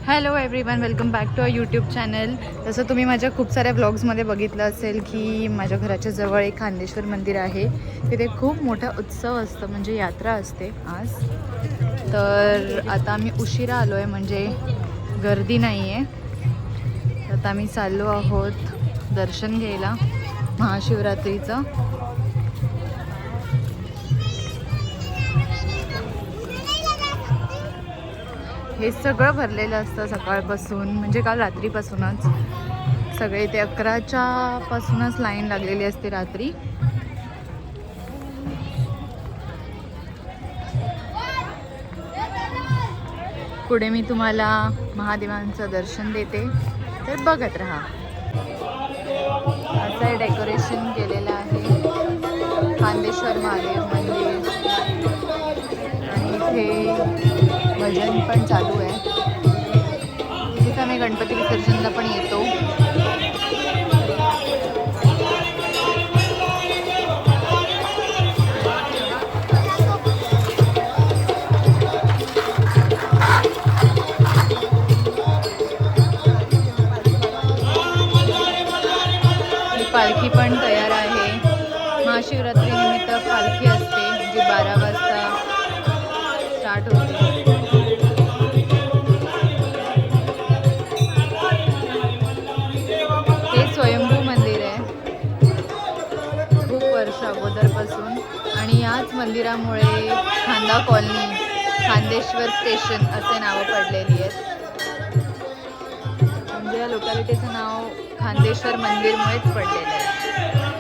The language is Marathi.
Hello everyone, welcome back to a YouTube channel. तसं तुम्ही माझ्या खूप साऱ्या व्लॉग्समध्ये बघितलं असेल की माझ्या घराच्या जवळ एक खांदेश्वर मंदिर आहे. तिथे खूप मोठा उत्सव असतो, म्हणजे यात्रा असते आज. तर आता आम्ही उशिरा आलो आहे, म्हणजे गर्दी नाही आहे. आता आम्ही चाललो आहोत दर्शन घ्यायला महाशिवरात्रीचं. हे सगळं भरलेलं असतं सकाळपासून, म्हणजे काल रात्रीपासूनच. सगळे ते 11च्या पासूनच लाईन लागलेली असते रात्री. पुढे मी तुम्हाला महादेवांचं दर्शन देते, तर बघत राहा. असं डेकोरेशन केलेलं आहे खांदेश्वर महादेव मंदिर, आणि इथे भजन पण चालू आहे. तिथं आम्ही गणपती विसर्जनला पण येतो. पालखी पण तयार आहे. महाशिवरात्रीनिमित्त पालखी असते, जी 12 वाजता स्टार्ट होते. हे स्वयंभू मंदिर आहे खूप वर्ष अगोदरपासून, आणि याच मंदिरामुळे खांदा कॉलनी, खांदेश्वर स्टेशन असे नावं पडलेली आहेत. म्हणजे या लोकॅलिटीचं नाव खांदेश्वर मंदिरमुळेच पडलेलं आहे.